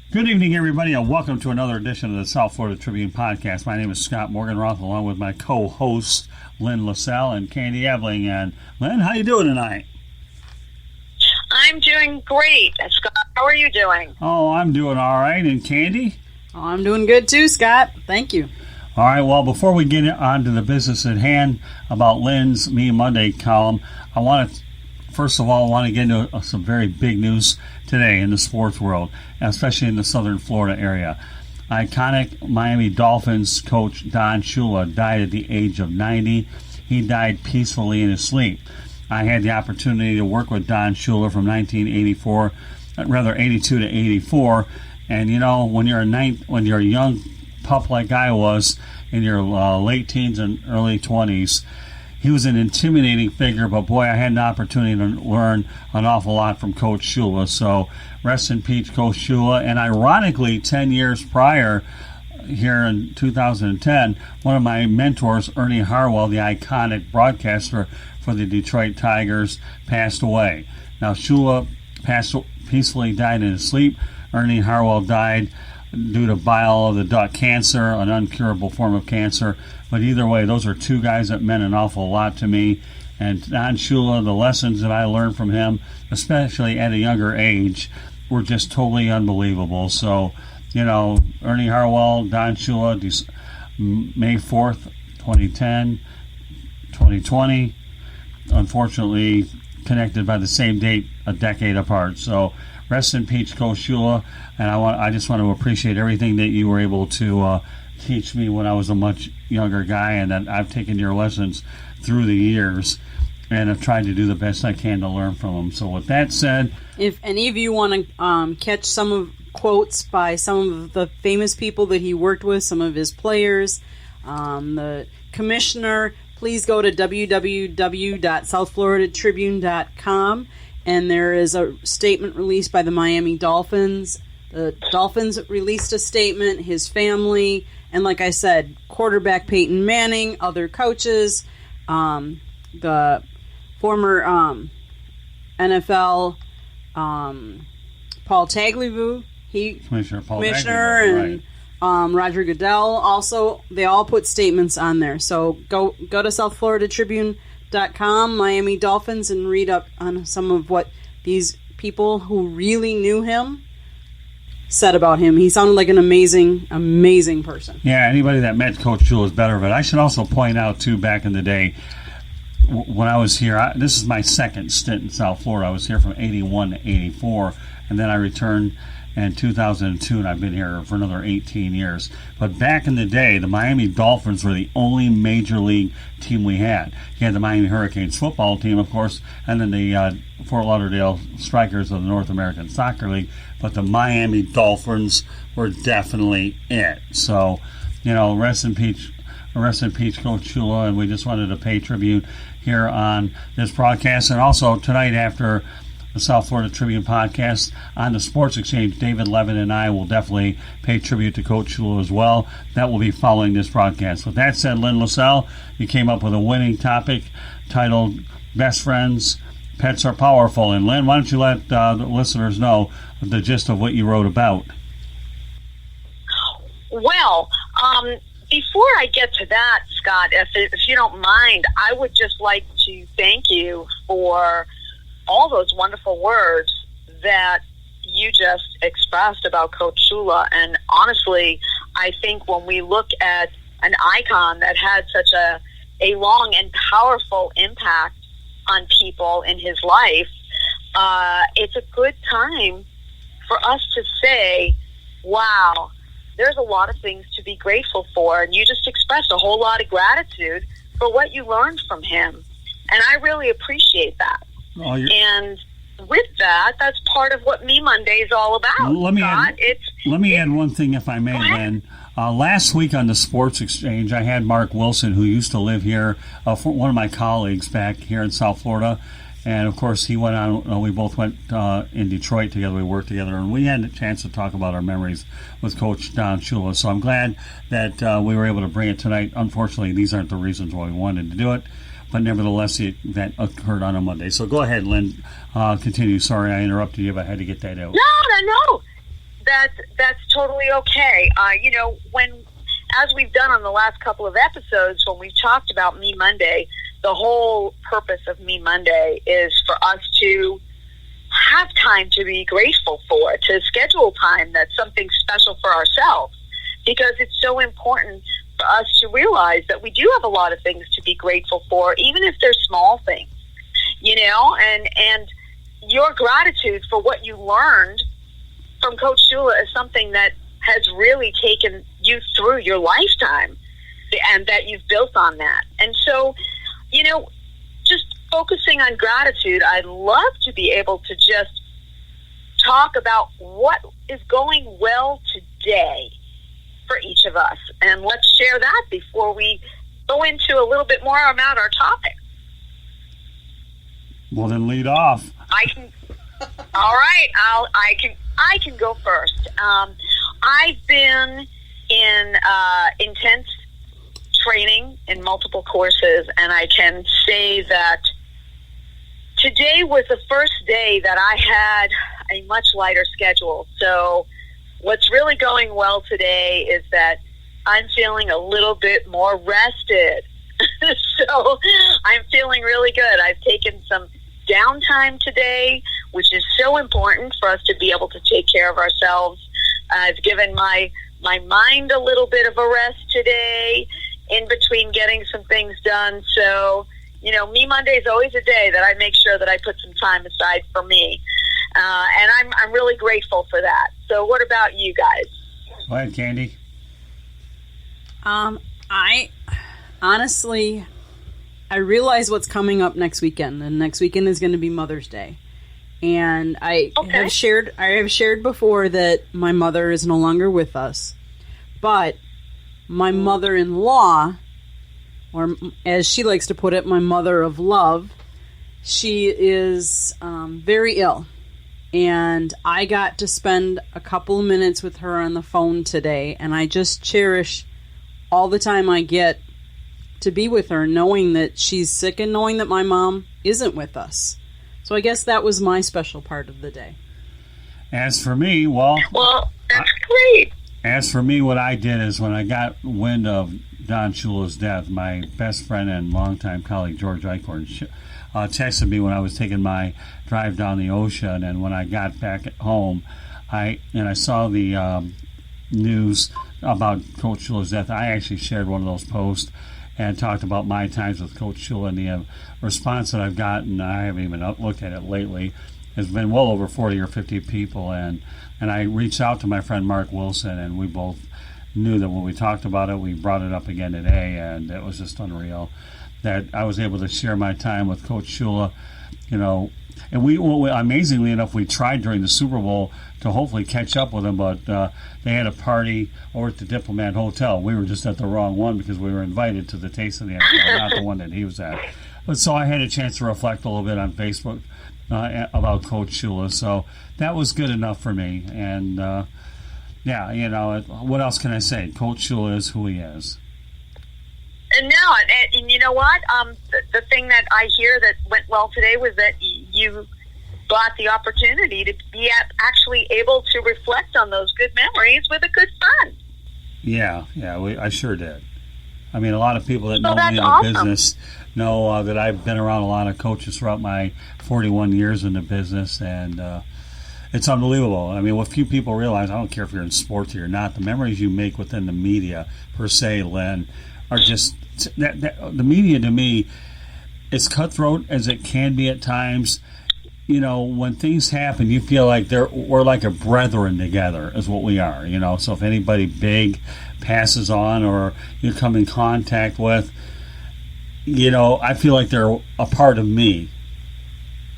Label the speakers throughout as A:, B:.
A: Good evening, everybody, and welcome to another edition of the South Florida Tribune Podcast. My name is Scott Morganroth, along with my co-hosts, Lynn LaSalle and Candy Evling. And Lynn, how you doing tonight?
B: I'm doing great. Scott, how are you doing?
A: Oh, I'm doing all right. And Candy?
C: Oh, I'm doing good too, Scott. Thank you.
A: All right, well, before we get on to the business at hand about Lynn's Me Monday column, First of all, I want to get into some very big news today in the sports world, especially in the southern Florida area. Iconic Miami Dolphins coach Don Shula died at the age of 90. He died peacefully in his sleep. I had the opportunity to work with Don Shula from 82 to 84. And you know, when you're a young pup like I was in your late teens and early 20s, he was an intimidating figure, but boy, I had an opportunity to learn an awful lot from Coach Shula. So rest in peace, Coach Shula. And ironically, 10 years prior, here in 2010, one of my mentors, Ernie Harwell, the iconic broadcaster for the Detroit Tigers, passed away. Now, Shula peacefully died in his sleep. Ernie Harwell died due to bile of the duct cancer, an incurable form of cancer. But either way, those are two guys that meant an awful lot to me. And Don Shula, the lessons that I learned from him, especially at a younger age, were just totally unbelievable. So, you know, Ernie Harwell, Don Shula, May 4th, 2010, 2020, unfortunately connected by the same date, a decade apart. So rest in peace, Coach Shula, and I just want to appreciate everything that you were able to teach me when I was a much younger guy, and that I've taken your lessons through the years and have tried to do the best I can to learn from them. So with that said,
C: if any of you want to catch some of quotes by some of the famous people that he worked with, some of his players, the commissioner, please go to www.southfloridatribune.com, and there is a statement released by the Miami Dolphins. The Dolphins released a statement, his family, and like I said, quarterback Peyton Manning, other coaches, the former NFL Paul Tagliabue, commissioner, and Roger Goodell. Also, they all put statements on there. So go to SouthFloridaTribune.com, Miami Dolphins, and read up on some of what these people who really knew him said about him. He sounded like an amazing, amazing person.
A: Yeah, anybody that met Coach Shula is better. But I should also point out, too, back in the day, when I was here, this is my second stint in South Florida. I was here from 81 to 84, and then I returned in 2002, and I've been here for another 18 years. But back in the day, the Miami Dolphins were the only major league team we had. You had the Miami Hurricanes football team, of course, and then the Fort Lauderdale Strikers of the North American Soccer League. But the Miami Dolphins were definitely it. So, you know, rest in peace, Coach Shula, and we just wanted to pay tribute here on this broadcast. And also tonight, after the South Florida Tribune podcast on the Sports Exchange, David Levin and I will definitely pay tribute to Coach Shula as well. That will be following this broadcast. With that said, Lynn LaSalle, you came up with a winning topic titled Best Friends, Pets Are Powerful. And Lynn, why don't you let the listeners know the gist of what you wrote about?
B: Well, before I get to that, Scott, if you don't mind, I would just like to thank you for all those wonderful words that you just expressed about Coach Shula. And honestly, I think when we look at an icon that had such a long and powerful impact on people in his life, it's a good time for us to say, wow, there's a lot of things to be grateful for. And you just expressed a whole lot of gratitude for what you learned from him. And I really appreciate that. And with that, that's part of what Me Monday is all about.
A: Let me add one thing, if I may, Lynn. Last week on the Sports Exchange, I had Mark Wilson, who used to live here, one of my colleagues back here in South Florida. And, of course, he went on, we both went in Detroit together, we worked together, and we had a chance to talk about our memories with Coach Don Shula. So I'm glad that we were able to bring it tonight. Unfortunately, these aren't the reasons why we wanted to do it. But nevertheless, the event occurred on a Monday. So go ahead, Lynn. Continue. Sorry I interrupted you, but I had to get that out.
B: No. that's totally okay. As we've done on the last couple of episodes, when we've talked about Me Monday, the whole purpose of Me Monday is for us to have time to be grateful for, to schedule time that's something special for ourselves, because it's so important for us to realize that we do have a lot of things to be grateful for, even if they're small things, and your gratitude for what you learned from Coach Shula is something that has really taken you through your lifetime, and that you've built on that. And so, just focusing on gratitude, I'd love to be able to just talk about what is going well today for each of us. And let's share that before we go into a little bit more about our topic.
A: Well, then lead off.
B: All right. I can go first. I've been in intense training in multiple courses, and I can say that today was the first day that I had a much lighter schedule. So what's really going well today is that I'm feeling a little bit more rested. So I'm feeling really good. I've taken some downtime today, which is so important for us to be able to take care of ourselves. I've given my mind a little bit of a rest today in between getting some things done. So, Me Monday is always a day that I make sure that I put some time aside for me. And I'm really grateful for that. So what about you guys?
A: Go ahead, Candy.
C: I honestly, I realize what's coming up next weekend, and next weekend is going to be Mother's Day. And I have shared before that my mother is no longer with us, but my mother-in-law, or as she likes to put it, my mother of love, she is very ill. And I got to spend a couple of minutes with her on the phone today, and I just cherish all the time I get to be with her, knowing that she's sick and knowing that my mom isn't with us. So I guess that was my special part of the day.
A: As for me,
B: that's great.
A: As for me, what I did is when I got wind of Don Shula's death, my best friend and longtime colleague George Eichhorn texted me when I was taking my drive down the ocean, and when I got back at home, I saw the news about Coach Shula's death. I actually shared one of those posts and talked about my times with Coach Shula, and the response that I've gotten, I haven't even looked at it lately, has been well over 40 or 50 people, and I reached out to my friend Mark Wilson, and we both knew that when we talked about it, we brought it up again today, and it was just unreal that I was able to share my time with Coach Shula, and we amazingly enough, we tried during the Super Bowl to hopefully catch up with him, but they had a party over at the Diplomat Hotel. We were just at the wrong one because we were invited to the Taste of the NFL, not the one that he was at. But so I had a chance to reflect a little bit on Facebook about Coach Shula, so that was good enough for me. And what else can I say? Coach Shula is who he is.
B: And you know what? The thing that I hear that went well today was that you got the opportunity to be actually able to reflect on those good memories with a good friend.
A: Yeah, I sure did. I mean, a lot of people that know me in the
B: awesome.
A: business know that I've been around a lot of coaches throughout my 41 years in the business, and it's unbelievable. I mean, what few people realize, I don't care if you're in sports or not, the memories you make within the media, per se, Lynn, are just, the media to me, as cutthroat as it can be at times, when things happen, you feel like we're like a brethren together, is what we are, So if anybody big passes on or you come in contact with, I feel like they're a part of me.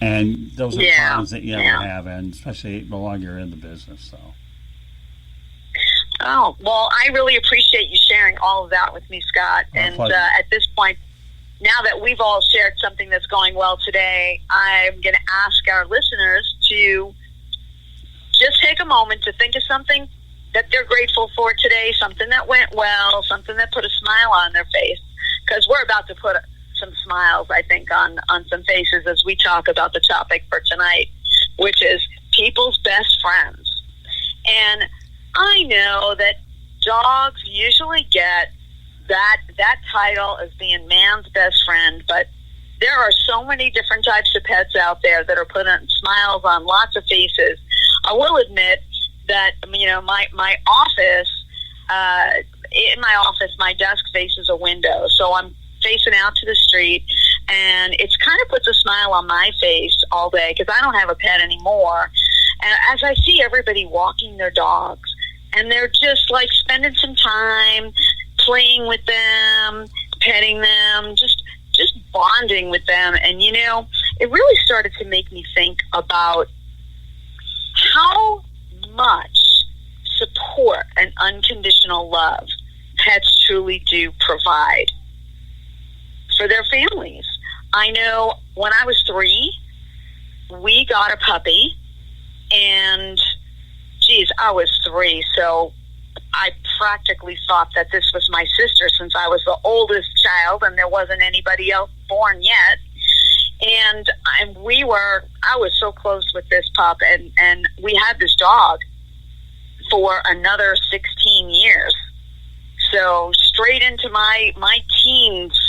A: And those are problems that you ever have, and especially the longer you're in the business. So.
B: Oh, well, I really appreciate you sharing all of that with me, Scott. And at this point, now that we've all shared something that's going well today, I'm going to ask our listeners to just take a moment to think of something that they're grateful for today, something that went well, something that put a smile on their face, because we're about to put some smiles, I think, on some faces as we talk about the topic for tonight, which is people's best friends. And I know that dogs usually get that title as being man's best friend, but there are so many different types of pets out there that are putting smiles on lots of faces. I will admit that, my office, in my office, my desk faces a window, so I'm facing out to the street, and it's kind of puts a smile on my face all day because I don't have a pet anymore. And as I see everybody walking their dogs, and they're just like spending some time playing with them, petting them, just bonding with them. And, it really started to make me think about how much support and unconditional love pets truly do provide for their families. I know when I was 3, we got a puppy, and geez, I was 3, so I practically thought that this was my sister since I was the oldest child and there wasn't anybody else born yet. And I was so close with this pup, and we had this dog for another 16 years. So straight into my teens,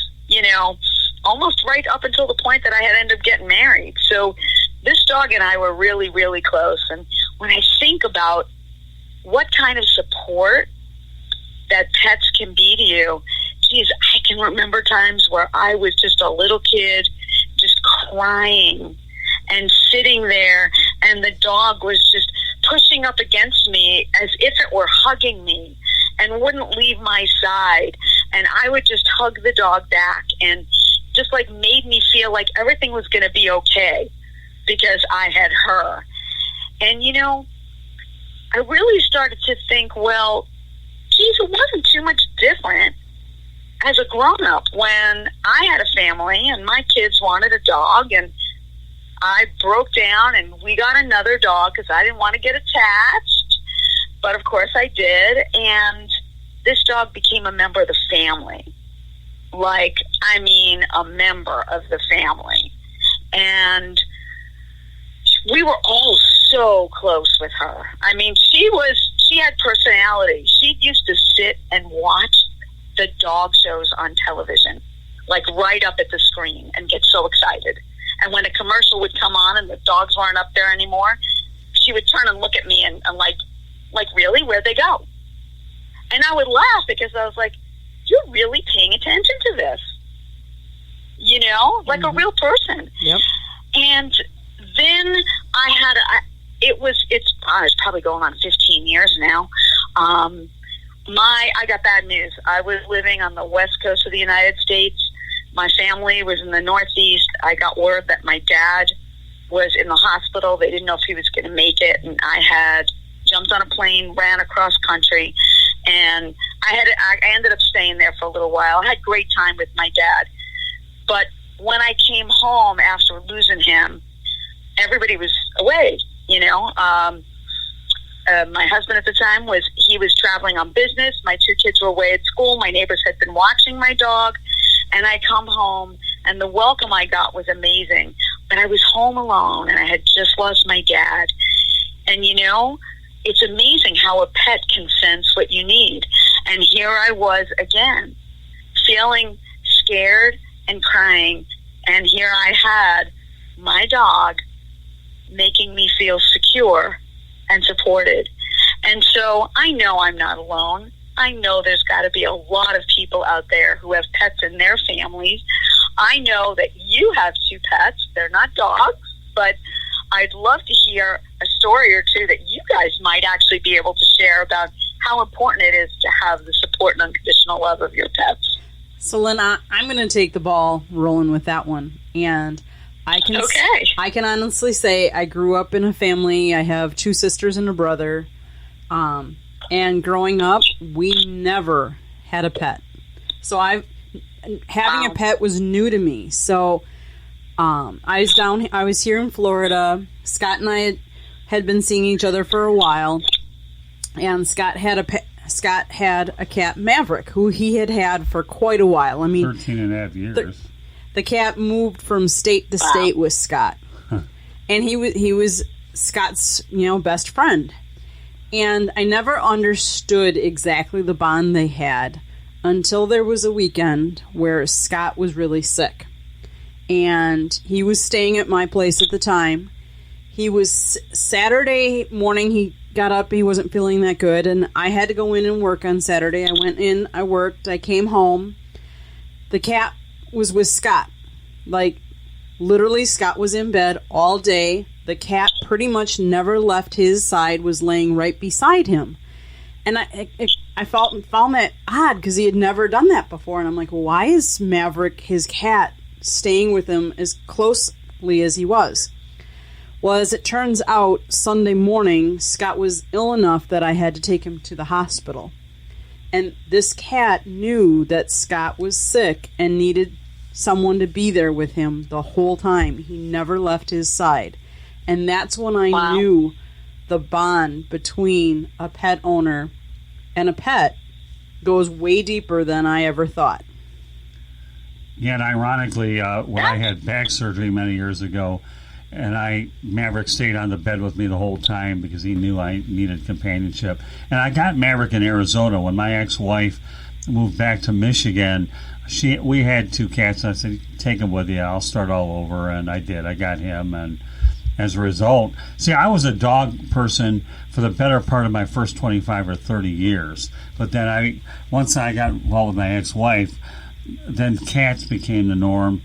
B: almost right up until the point that I had ended up getting married. So this dog and I were really, really close. And when I think about what kind of support that pets can be to you, geez, I can remember times where I was just a little kid just crying and sitting there, and the dog was just pushing up against me as if it were hugging me and wouldn't leave my side. And I would just hug the dog back, and just like made me feel like everything was going to be okay because I had her. And, I really started to think, well, geez, it wasn't too much different as a grown-up when I had a family and my kids wanted a dog, and I broke down and we got another dog because I didn't want to get attached. But, of course, I did, and this dog became a member of the family. A member of the family. And we were all so close with her. She had personality. She used to sit and watch the dog shows on television, like right up at the screen, and get so excited. And when a commercial would come on and the dogs weren't up there anymore, she would turn and look at me and like, really? Where'd they go? And I would laugh because I was like, you're really paying attention to this. Like a real person.
C: Yep.
B: And then it's probably going on 15 years now. I got bad news. I was living on the west coast of the United States. My family was in the Northeast. I got word that my dad was in the hospital. They didn't know if he was going to make it. And I had jumped on a plane, ran across country, and I ended up staying there for a little while. I had great time with my dad. But when I came home after losing him, everybody was away, my husband at the time was traveling on business. My 2 kids were away at school. My neighbors had been watching my dog. And I come home, and the welcome I got was amazing. But I was home alone, and I had just lost my dad. And, it's amazing how a pet can sense what you need. And here I was again, feeling scared and crying. And here I had my dog making me feel secure and supported. And so I know I'm not alone. I know there's got to be a lot of people out there who have pets in their families. I know that you have 2 pets. They're not dogs, but I'd love to hear a story or two that you guys might actually be able to share about how important it is to have the support and unconditional love of your pets.
C: So, Lynn, I'm going to take the ball rolling with that one. And I can honestly say I grew up in a family. I have 2 sisters and a brother. And growing up, we never had a pet. So having a pet was new to me. So I was here in Florida. Scott and I had been seeing each other for a while. And Scott had a cat, Maverick, who he had for quite a while.
A: 13 and a half years.
C: The cat moved from state to state with Scott. And he was Scott's, best friend. And I never understood exactly the bond they had until there was a weekend where Scott was really sick. And he was staying at my place at the time. He was Saturday morning, he got up, he wasn't feeling that good, and I had to go in and work on Saturday. I went in, I worked, I came home. The cat was with Scott. Like, literally, Scott was in bed all day. The cat pretty much never left his side, was laying right beside him. And I found that odd because he had never done that before. And I'm like, why is Maverick, his cat, staying with him as closely as he was? Well, as it turns out, Sunday morning, Scott was ill enough that I had to take him to the hospital. And this cat knew that Scott was sick and needed someone to be there with him the whole time. He never left his side. And that's when I knew the bond between a pet owner and a pet goes way deeper than I ever thought.
A: Yeah, and ironically, when I had back surgery many years ago, and Maverick stayed on the bed with me the whole time because he knew I needed companionship. And I got Maverick in Arizona when my ex-wife moved back to Michigan. We had 2 cats, and I said, take them with you, I'll start all over, and I did. I got him, and as a result, see, I was a dog person for the better part of my first 25 or 30 years. But then once I got involved with my ex-wife, then cats became the norm.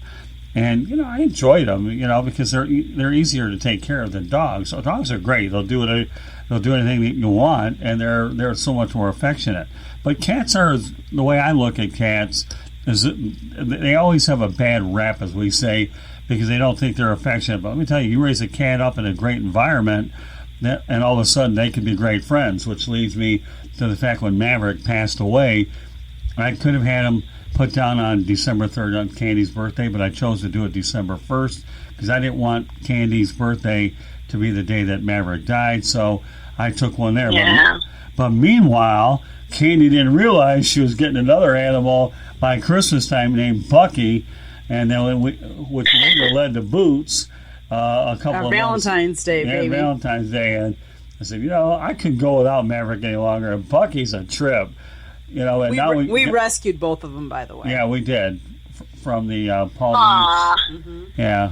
A: And, I enjoyed them, because they're easier to take care of than dogs. So dogs are great. They'll do anything that you want, and they're so much more affectionate. But cats are, the way I look at cats, is that they always have a bad rap, as we say, because they don't think they're affectionate. But let me tell you, you raise a cat up in a great environment, and all of a sudden they can be great friends, which leads me to the fact when Maverick passed away, I could have had him put down on December 3rd on Candy's birthday, but I chose to do it December 1st because I didn't want Candy's birthday to be the day that Maverick died, so I took one there.
B: Yeah.
A: But meanwhile, Candy didn't realize she was getting another animal by Christmas time named Bucky, and then which later led to Boots a couple of
C: Valentine's Day, baby.
A: Valentine's Day, and I said, I couldn't go without Maverick any longer, and Bucky's a trip. And
C: we rescued both of them, by the way.
A: Yeah, we did from the Palm Beach.
C: Mm-hmm.
A: Yeah,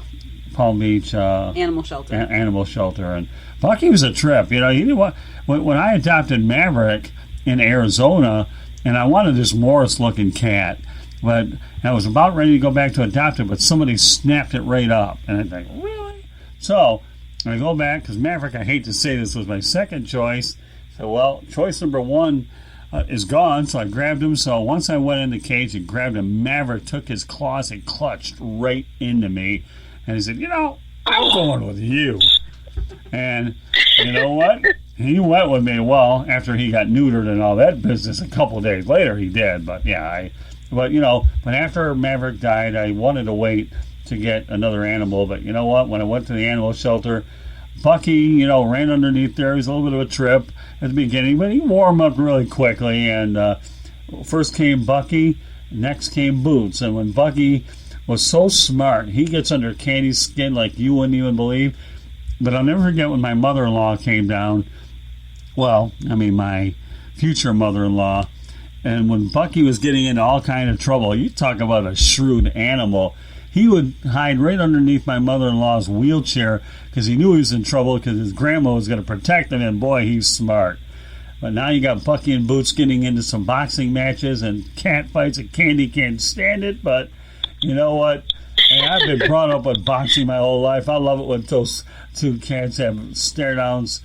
A: Palm Beach
C: animal shelter.
A: Animal shelter, and Bucky was a trip. You know what? When I adopted Maverick in Arizona, and I wanted this Morris-looking cat, but I was about ready to go back to adopt it, but somebody snapped it right up, and I think, really? So I go back because Maverick, I hate to say this, was my second choice. So choice number 1. Is gone, so I grabbed him. So once I went in the cage and grabbed him, Maverick took his claws and clutched right into me. And he said, I'm going with you. And you know what? He went with me. Well, after he got neutered and all that business, a couple of days later he did. But yeah, but after Maverick died, I wanted to wait to get another animal. But you know what? When I went to the animal shelter, Bucky, ran underneath there. He was a little bit of a trip at the beginning, but he warmed up really quickly. And first came Bucky, next came Boots. And when Bucky was so smart, he gets under Candy's skin like you wouldn't even believe. But I'll never forget when my mother-in-law came down. My future mother-in-law. And when Bucky was getting into all kind of trouble, you talk about a shrewd animal. He would hide right underneath my mother-in-law's wheelchair because he knew he was in trouble because his grandma was going to protect him, and boy, he's smart. But now you got Bucky and Boots getting into some boxing matches and cat fights, and Candy can't stand it, but you know what? And I've been brought up with boxing my whole life. I love it when those 2 cats have stare-downs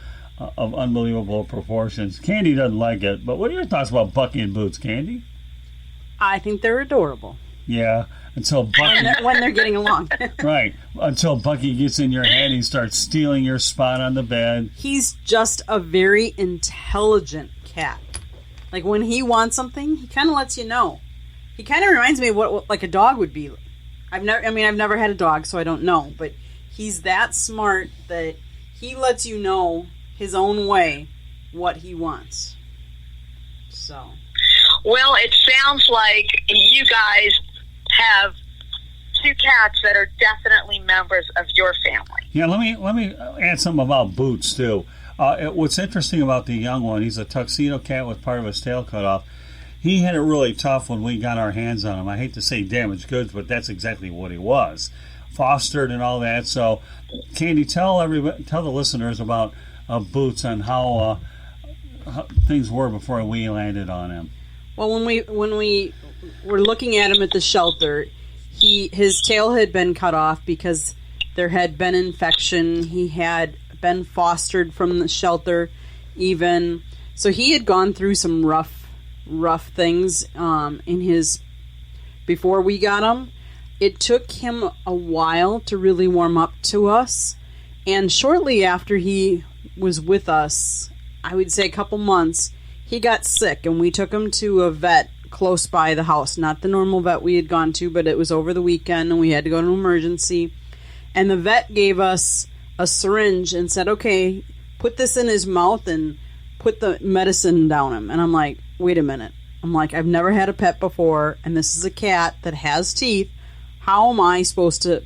A: of unbelievable proportions. Candy doesn't like it, but what are your thoughts about Bucky and Boots, Candy?
C: I think they're adorable.
A: Yeah, until Bucky...
C: when they're getting along.
A: Right, until Bucky gets in your head, he starts stealing your spot on the bed.
C: He's just a very intelligent cat. Like, when he wants something, he kind of lets you know. He kind of reminds me of what like a dog would be. I've never had a dog, so I don't know. But he's that smart that he lets you know his own way what he wants. So...
B: Well, it sounds like you guys have 2 cats that are definitely members of your family.
A: Yeah, let me add something about Boots too. What's interesting about the young one, he's a tuxedo cat with part of his tail cut off. He had it really tough when we got our hands on him. I hate to say damaged goods, but that's exactly what he was. Fostered and all that. So, Candy, tell the listeners about Boots and how things were before we landed on him.
C: Well, when we were looking at him at the shelter, his tail had been cut off because there had been infection. He had been fostered from the shelter, even. So he had gone through some rough things before we got him. It took him a while to really warm up to us, and shortly after he was with us, I would say a couple months, he got sick, and we took him to a vet close by the house. Not the normal vet we had gone to, but it was over the weekend, and we had to go to emergency. And the vet gave us a syringe and said, okay, put this in his mouth and put the medicine down him. And I'm like, wait a minute. I'm like, I've never had a pet before, and this is a cat that has teeth. How am I supposed to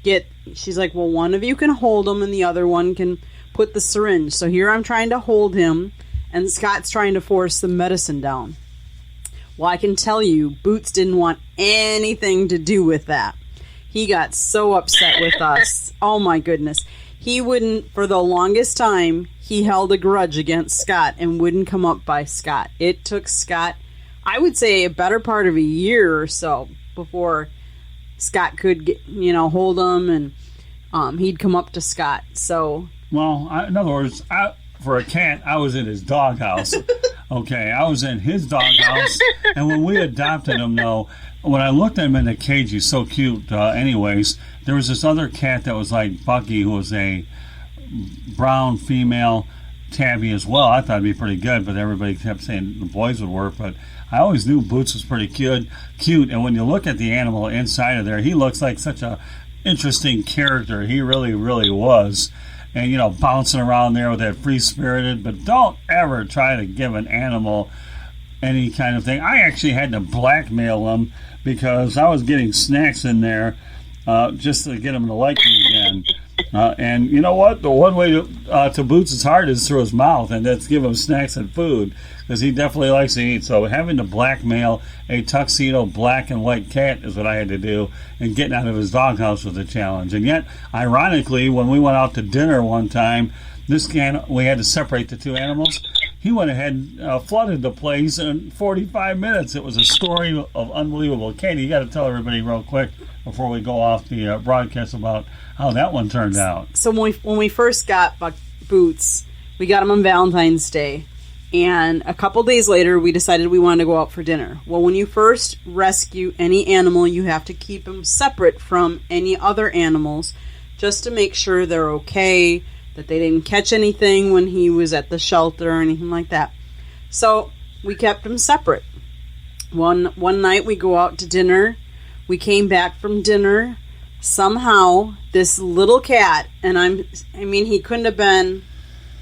C: get... She's like, well, one of you can hold him and the other one can put the syringe. So here I'm trying to hold him, and Scott's trying to force the medicine down. Well, I can tell you, Boots didn't want anything to do with that. He got so upset with us. Oh, my goodness. He wouldn't, for the longest time, he held a grudge against Scott and wouldn't come up by Scott. It took Scott, I would say, a better part of a year or so before Scott could get, hold him, and he'd come up to Scott. So,
A: well, in other words, for a cat, I was in his doghouse. Okay, I was in his doghouse, and when we adopted him, though, when I looked at him in the cage, he's so cute. Anyways, there was this other cat that was like Bucky, who was a brown female tabby as well. I thought it'd be pretty good, but everybody kept saying the boys would work. But I always knew Boots was pretty cute. And when you look at the animal inside of there, he looks like such a interesting character. He really, really was. And, bouncing around there with that free-spirited. But don't ever try to give an animal any kind of thing. I actually had to blackmail him because I was getting snacks in there just to get him to like me again. And you know what? The one way to Boots' heart is through his mouth, and that's give him snacks and food, because he definitely likes to eat. So having to blackmail a tuxedo black and white cat is what I had to do, and getting out of his doghouse was a challenge. And yet, ironically, when we went out to dinner one time, we had to separate the two animals. He went ahead flooded the place in 45 minutes. It was a story of unbelievable. Katie, you got to tell everybody real quick before we go off the broadcast about how that one turned out.
C: So when we first got Boots, we got him on Valentine's Day. And a couple days later, we decided we wanted to go out for dinner. Well, when you first rescue any animal, you have to keep them separate from any other animals just to make sure they're okay, that they didn't catch anything when he was at the shelter or anything like that. So we kept them separate. One night we go out to dinner. We came back from dinner. Somehow this little cat, and he couldn't have been,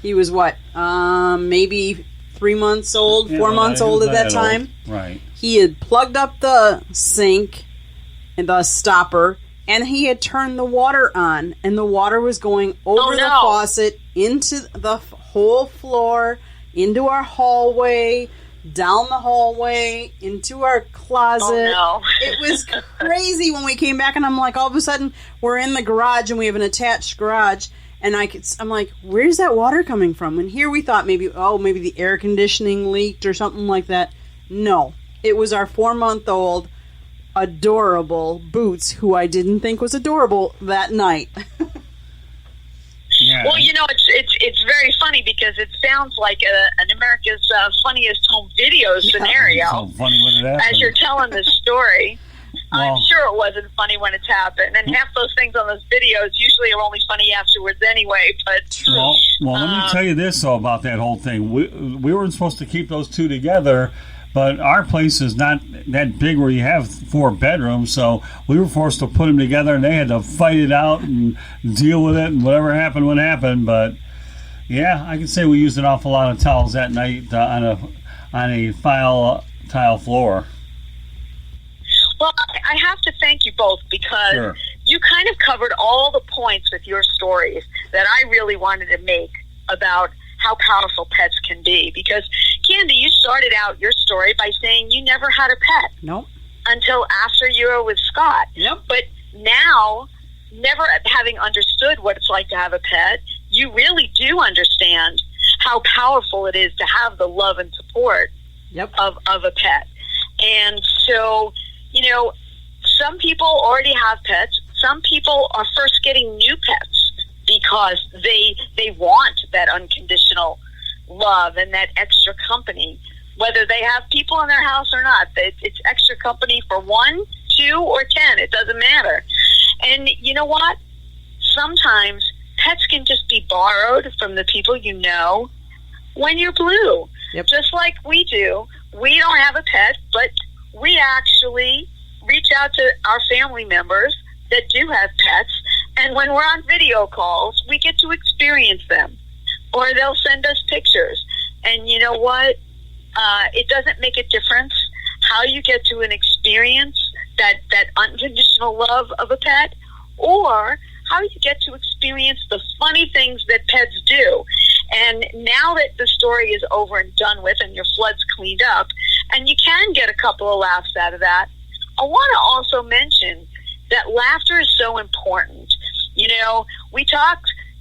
C: he was what, maybe 3 months old, 4 months old at that time.
A: Right.
C: He had plugged up the sink and the stopper, and he had turned the water on, and the water was going over the faucet into the whole floor, into our hallway, down the hallway, into our closet.
B: Oh, no.
C: It was crazy when we came back, and I'm like, all of a sudden, we're in the garage, and we have an attached garage, and I'm like, where's that water coming from? And here we thought maybe the air conditioning leaked or something like that. No, it was our 4-month-old adorable Boots, who I didn't think was adorable that night.
A: Yeah.
B: Well, it's very funny because it sounds like an America's Funniest Home Video scenario.
A: So funny when it happened.
B: As you're telling this story.
A: Well,
B: I'm sure it wasn't funny when it's happened, and half those things on those videos usually are only funny afterwards anyway. But
A: well, let me tell you this though about that whole thing. We weren't supposed to keep those two together, but our place is not that big where you have 4 bedrooms, so we were forced to put them together, and they had to fight it out and deal with it, and whatever happened would happen. But yeah, I can say we used an awful lot of towels that night on a tile floor.
B: Well, I have to thank you both because you kind of covered all the points with your stories that I really wanted to make about how powerful pets can be. Because, Candy, you started out your story by saying you never had a pet.
C: Nope.
B: Until after you were with Scott.
C: Yep.
B: But now, never having understood what it's like to have a pet, you really do understand how powerful it is to have the love and support of a pet. And so, some people already have pets. Some people are first getting new pets because they want that unconditional love and that extra company, whether they have people in their house or not. It's extra company for 1, 2, or 10. It doesn't matter. And you know what? Sometimes pets can just be borrowed from the people you know when you're blue.
C: Yep.
B: Just like we do. We don't have a pet, but we actually reach out to our family members that do have pets, and when we're on video calls, we get to experience them. Or they'll send us pictures. And you know what? It doesn't make a difference how you get to an experience that unconditional love of a pet, or how you get to experience the funny things that pets do. And now that the story is over and done with and your flood's cleaned up, and you can get a couple of laughs out of that, I want to also mention that laughter is so important. We talk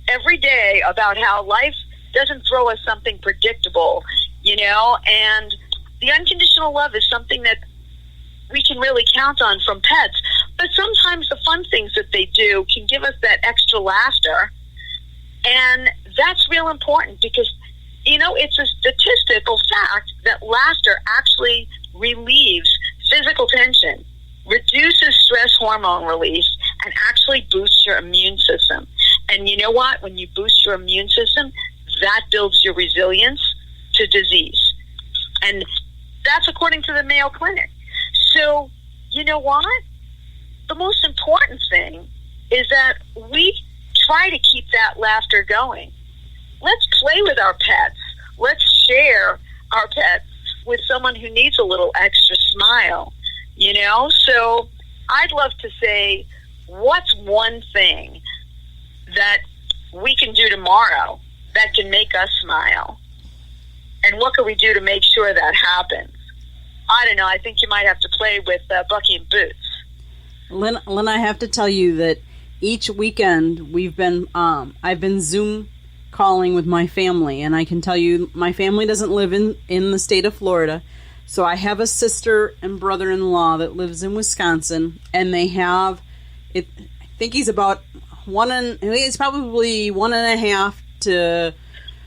B: every day about how life doesn't throw us something predictable, and the unconditional love is something that we can really count on from pets. But sometimes the fun things that they do can give us that extra laughter. And that's real important because, it's a statistical fact that laughter actually relieves physical tension, reduces stress hormone release, and actually boosts your immune system. And you know what? When you boost your immune system, that builds your resilience to disease. And that's according to the Mayo Clinic. So, you know what? The most important thing is that we try to keep that laughter going. Let's play with our pets. Let's share our pets with someone who needs a little extra smile, So I'd love to say, what's one thing that we can do tomorrow that can make us smile? And what can we do to make sure that happens? I don't know. I think you might have to play with Bucky and Boots.
C: Lynn, I have to tell you that each weekend I've been Zoom calling with my family, and I can tell you my family doesn't live in the state of Florida. So I have a sister and brother-in-law that lives in Wisconsin, and they have it. I think he's about he's probably 1.5 to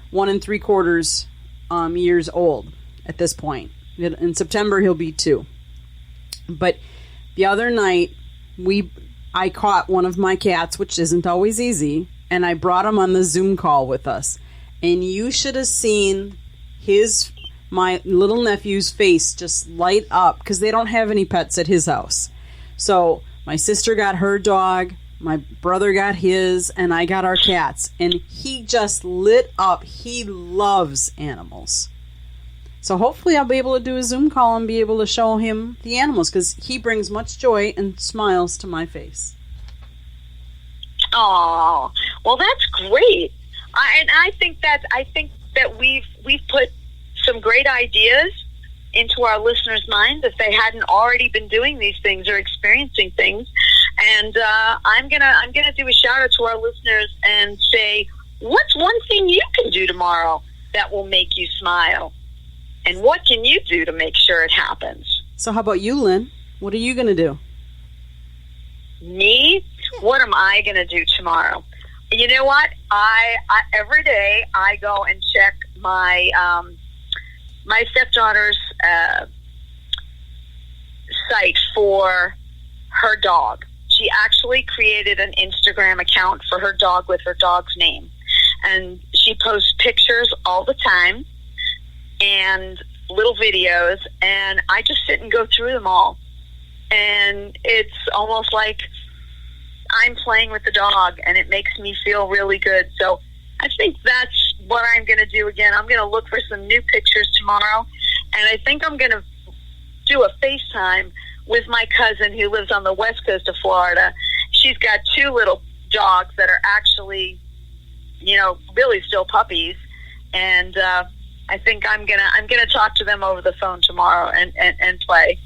C: 1 3/4 years old at this point. In September he'll be 2. But the other night I caught one of my cats, which isn't always easy, and I brought him on the Zoom call with us. And you should have seen my little nephew's face just light up because they don't have any pets at his house. So my sister got her dog, my brother got his, and I got our cats. And he just lit up. He loves animals. So hopefully I'll be able to do a Zoom call and be able to show him the animals because he brings much joy and smiles to my face.
B: Oh, well, that's great. I think that we've put some great ideas into our listeners' minds if they hadn't already been doing these things or experiencing things. And I'm gonna do a shout out to our listeners and say, what's one thing you can do tomorrow that will make you smile? And what can you do to make sure it happens?
C: So how about you, Lynn? What are you going to do?
B: Me? What am I going to do tomorrow? You know what? I every day I go and check my my stepdaughter's site for her dog. She actually created an Instagram account for her dog with her dog's name. And she posts pictures all the time and little videos, and I just sit and go through them all. And it's almost like I'm playing with the dog, and it makes me feel really good. So I think that's what I'm going to do again. I'm going to look for some new pictures tomorrow, and I think I'm going to do a FaceTime with my cousin who lives on the west coast of Florida. She's got 2 little dogs that are actually, really still puppies. and I think I'm gonna talk to them over the phone tomorrow and play.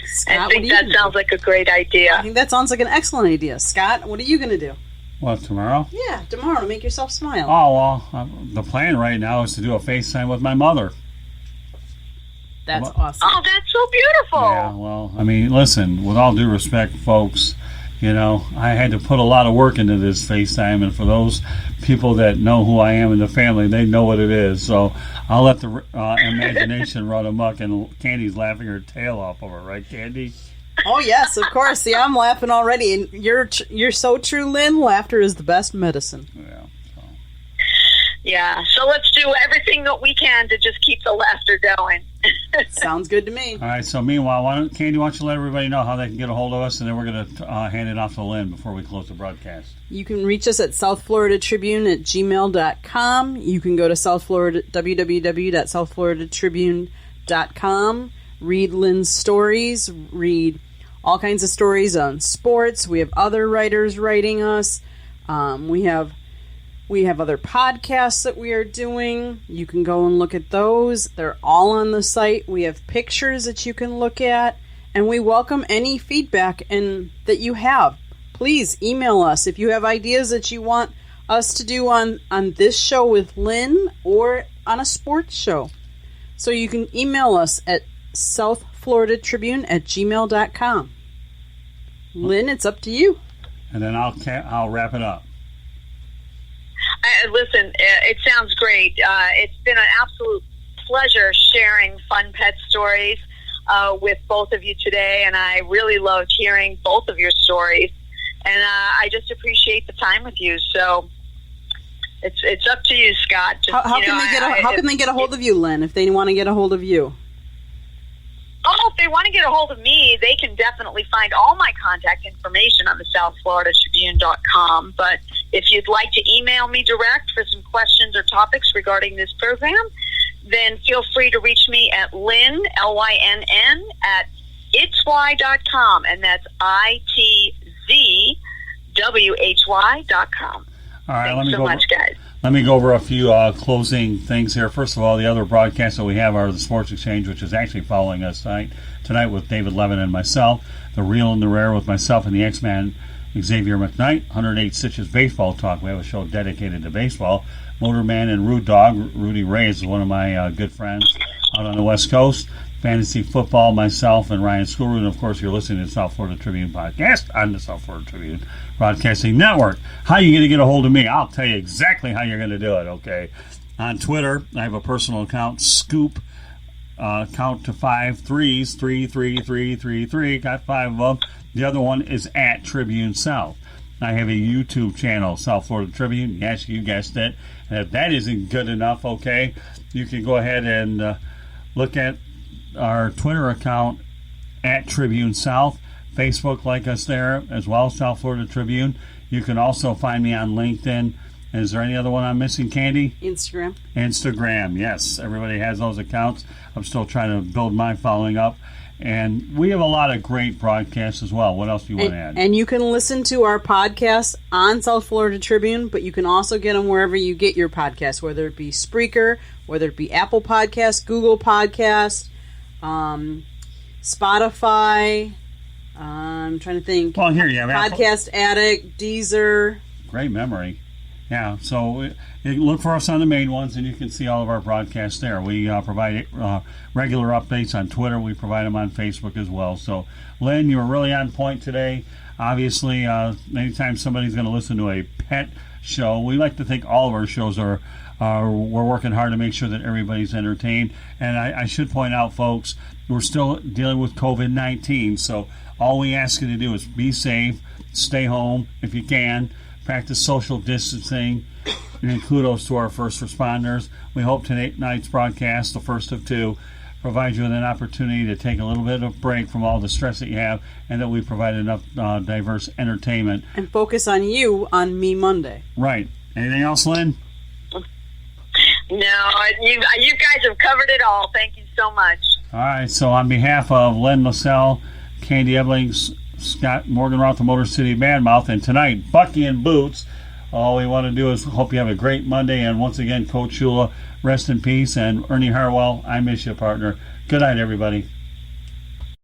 C: Scott,
B: I think that sounds like a great idea.
C: I think that sounds like an excellent idea. Scott, what are you going to do?
A: What, tomorrow?
C: Yeah, tomorrow to make yourself smile.
A: Oh, well, the plan right now is to do a FaceTime with my mother.
C: That's awesome.
B: Oh, that's so beautiful.
A: Yeah, well, I mean, listen, with all due respect, folks, you know, I had to put a lot of work into this FaceTime, and for those people that know who I am in the family, they know what it is. So I'll let the imagination run amok, and Candy's laughing her tail off over, right, Candy?
C: Oh, yes, of course. See, I'm laughing already, and you're so true, Lynn. Laughter is the best medicine.
A: Yeah.
B: Yeah, so let's do everything that we can to just keep the laughter going.
C: Sounds good to me.
A: All right, so meanwhile, Candy, why don't you let everybody know how they can get a hold of us, and then we're going to hand it off to Lynn before we close the broadcast.
C: You can reach us at southfloridatribune@gmail.com. You can go to www.southfloridatribune.com. Read Lynn's stories. Read all kinds of stories on sports. We have other writers writing us. We have other podcasts that we are doing. You can go and look at those. They're all on the site. We have pictures that you can look at. And we welcome any feedback that you have. Please email us if you have ideas that you want us to do on this show with Lynn or on a sports show. So you can email us at southfloridatribune@gmail.com. Lynn, it's up to you.
A: And then I'll wrap it up.
B: Listen, it sounds great. It's been an absolute pleasure sharing fun pet stories with both of you today, and I really loved hearing both of your stories. And I just appreciate the time with you. So it's up to you, Scott. Just,
C: how can they get a hold of you, Lynn, if they want to get a hold of you?
B: Oh, if they want to get a hold of me, they can definitely find all my contact information on the southfloridatribune.com. But if you'd like to email me direct for some questions or topics regarding this program, then feel free to reach me at Lynn, Lynn, at itswhy.com, and that's ITZWHY.com.
A: All right,
B: Thanks so much, guys.
A: Let me go over a few closing things here. First of all, the other broadcasts that we have are the Sports Exchange, which is actually following us tonight with David Levin and myself. The Real and the Rare with myself and the X-Man Xavier McKnight. 108 Stitches Baseball Talk. We have a show dedicated to baseball. Motorman and Rude Dog. Rudy Ray is one of my good friends out on the West Coast. Fantasy Football, myself, and Ryan Schoolroot. And, of course, you're listening to the South Florida Tribune podcast on the South Florida Tribune Broadcasting Network. How are you going to get a hold of me? I'll tell you exactly how you're going to do it, okay? On Twitter, I have a personal account, Scoop, count to 5 3s, 33333, got 5 of them. The other one is at Tribune South. I have a YouTube channel, South Florida Tribune. Yes, you guessed it. And if that isn't good enough, okay, you can go ahead and look at our Twitter account at Tribune South. Facebook, like us there, as well as South Florida Tribune. You can also find me on LinkedIn. Is there any other one I'm missing, Candy? Instagram, yes. Everybody has those accounts. I'm still trying to build my following up. And we have a lot of great broadcasts as well. What else do you want to add?
C: And you can listen to our podcast on South Florida Tribune, but you can also get them wherever you get your podcasts, whether it be Spreaker, whether it be Apple Podcasts, Google Podcasts, Spotify. I'm trying to think.
A: Well, here you have
C: Podcast Addict, Deezer.
A: Great memory. Yeah, so look for us on the main ones, and you can see all of our broadcasts there. We provide regular updates on Twitter. We provide them on Facebook as well. So, Lynn, you were really on point today. Obviously, anytime somebody's going to listen to a pet show, we like to think all of our shows are we're working hard to make sure that everybody's entertained. And I should point out, folks, we're still dealing with COVID-19, so all we ask you to do is be safe, stay home if you can, practice social distancing, and kudos to our first responders. We hope tonight's broadcast, the first of two, provides you with an opportunity to take a little bit of break from all the stress that you have, and that we provide enough diverse entertainment.
C: And focus on you on Me Monday.
A: Right. Anything else, Lynn?
B: No, you guys have covered it all. Thank you so much.
A: All right, so on behalf of Lynn LaSalle, Candy Eblings, Scott Morganroth, the Motor City Badmouth, and tonight, Bucky and Boots, All we want to do is hope you have a great Monday. And once again, Coach Shula, rest in peace. And Ernie Harwell, I miss you, partner. Good night, everybody.